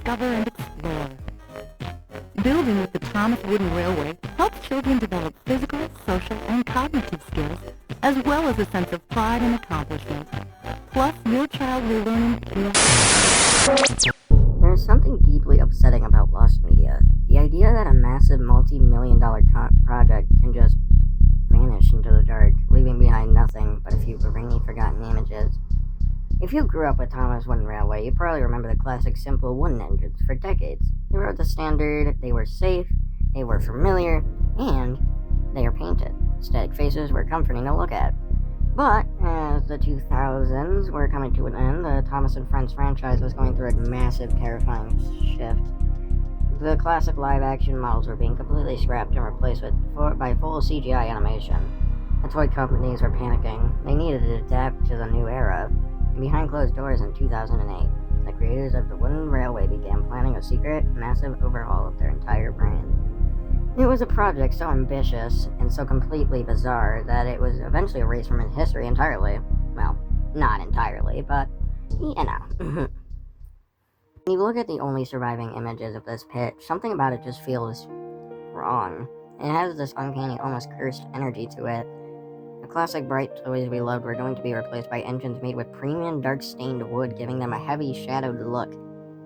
discover and explore. Building with the Thomas Wooden Railway helps children develop physical, social, and cognitive skills, as well as a sense of pride and accomplishment. Plus, your child will learn There's something deeply upsetting about lost media. The idea that a massive multi-million-dollar project can just vanish into the dark, leaving behind nothing but a few grainy, forgotten images. If you grew up with Thomas Wooden Railway, you probably remember the classic simple wooden engines for decades. They were the standard, they were safe, they were familiar, and they are painted. Static faces were comforting to look at. But as the 2000s were coming to an end, the Thomas & Friends franchise was going through a massive, terrifying shift. The classic live-action models were being completely scrapped and replaced by full CGI animation. The toy companies were panicking. They needed to adapt to the new era. And behind closed doors in 2008, the creators of the Wooden Railway began planning a secret, massive overhaul of their entire brand. It was a project so ambitious and so completely bizarre that it was eventually erased from history entirely. Well, not entirely, but, you know. When you look at the only surviving images of this pitch, something about it just feels wrong. It has this uncanny, almost cursed energy to it. The classic bright toys we loved were going to be replaced by engines made with premium dark-stained wood, giving them a heavy, shadowed look.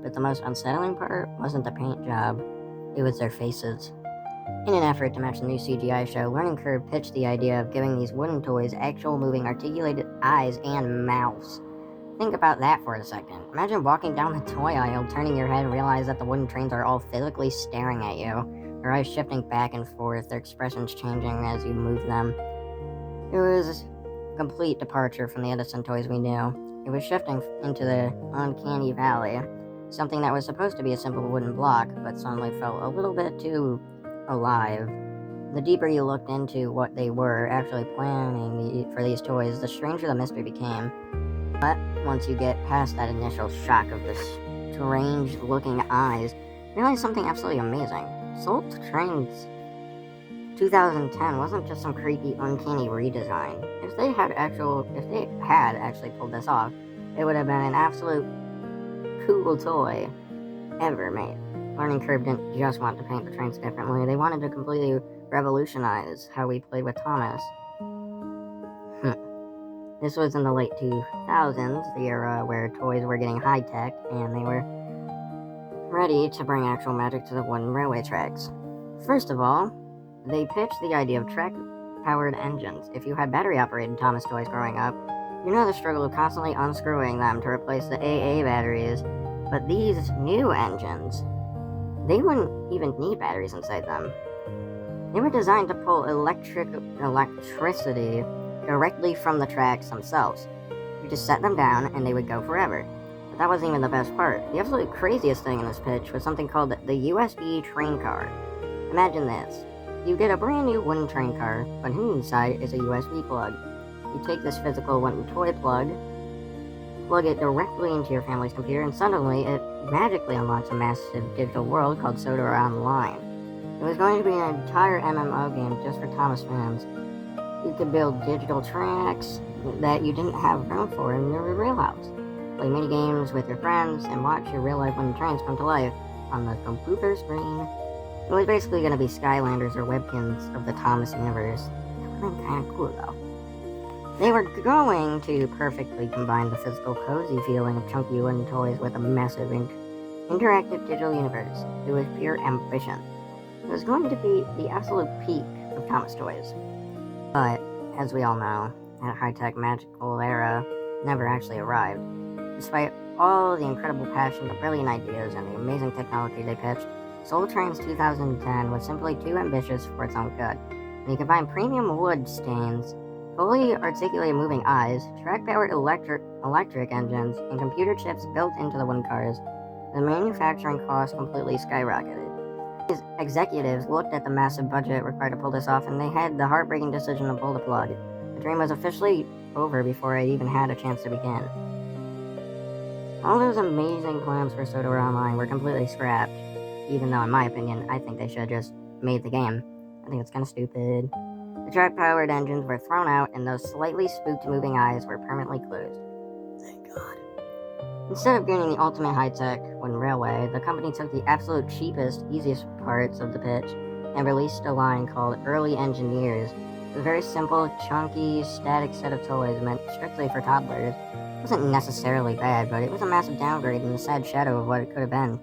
But the most unsettling part wasn't the paint job, it was their faces. In an effort to match the new CGI show, Learning Curve pitched the idea of giving these wooden toys actual moving articulated eyes and mouths. Think about that for a second. Imagine walking down the toy aisle, turning your head and realize that the wooden trains are all physically staring at you, their eyes shifting back and forth, their expressions changing as you move them. It was a complete departure from the Edison toys we knew. It was shifting into the uncanny valley, something that was supposed to be a simple wooden block, but suddenly felt a little bit too alive. The deeper you looked into what they were actually planning for these toys, the stranger the mystery became. But once you get past that initial shock of the strange looking eyes, you realize something absolutely amazing. Soul Trains 2010 wasn't just some creepy, uncanny redesign. If they had actually pulled this off, it would have been an absolute cool toy ever made. Learning Curve didn't just want to paint the trains differently, they wanted to completely revolutionize how we played with Thomas. This was in the late 2000s, the era where toys were getting high-tech, and they were ready to bring actual magic to the wooden railway tracks. First of all, they pitched the idea of track-powered engines. If you had battery-operated Thomas toys growing up, you know the struggle of constantly unscrewing them to replace the AA batteries, but these new engines, they wouldn't even need batteries inside them. They were designed to pull electricity directly from the tracks themselves. You just set them down and they would go forever. But that wasn't even the best part. The absolute craziest thing in this pitch was something called the USB train car. Imagine this. You get a brand new wooden train car, but inside is a USB plug. You take this physical wooden toy plug it directly into your family's computer, and suddenly it magically unlocks a massive digital world called Soda Online. It was going to be an entire MMO game just for Thomas fans. You could build digital tracks that you didn't have room for in your real house, play mini games with your friends, and watch your real-life wooden trains come to life on the computer screen. It was basically going to be Skylanders or Webkins of the Thomas universe. That would have been kind of cool, though. They were going to perfectly combine the physical, cozy feeling of chunky wooden toys with a massive interactive digital universe. It was pure ambition. It was going to be the absolute peak of Thomas toys. But, as we all know, that high-tech magical era never actually arrived. Despite all the incredible passion, the brilliant ideas, and the amazing technology they pitched, Soul Trains 2010 was simply too ambitious for its own good. When you combine premium wood stains, fully articulated moving eyes, track-powered electric engines, and computer chips built into the wooden cars, the manufacturing costs completely skyrocketed. These executives looked at the massive budget required to pull this off, and they had the heartbreaking decision to pull the plug. The dream was officially over before I even had a chance to begin. All those amazing plans for Soda Online were completely scrapped, even though, in my opinion, I think they should have just made the game. I think it's kind of stupid. The track-powered engines were thrown out, and those slightly spooked moving eyes were permanently closed. Thank God. Instead of gaining the ultimate high-tech wooden railway, the company took the absolute cheapest, easiest parts of the pitch and released a line called Early Engineers. It was a very simple, chunky, static set of toys meant strictly for toddlers. It wasn't necessarily bad, but it was a massive downgrade and a sad shadow of what it could have been.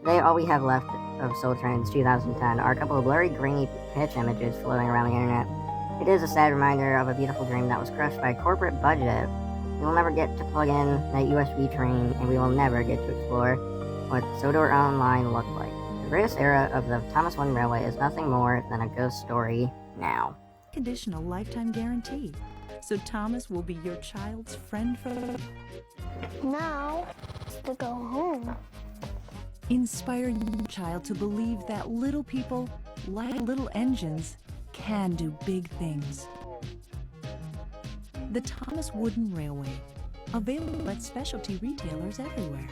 Today, all we have left of Soul Train's 2010 are a couple of blurry, grainy pitch images floating around the internet. It is a sad reminder of a beautiful dream that was crushed by a corporate budget. We will never get to plug in that USB train, and we will never get to explore what Sodor Online looked like. The greatest era of the Thomas Wooden Railway is nothing more than a ghost story now. Conditional lifetime guarantee. So Thomas will be your child's friend for... Now, to go home. Inspire your child to believe that little people, like little engines, can do big things. The Thomas Wooden Railway. Available at specialty retailers everywhere.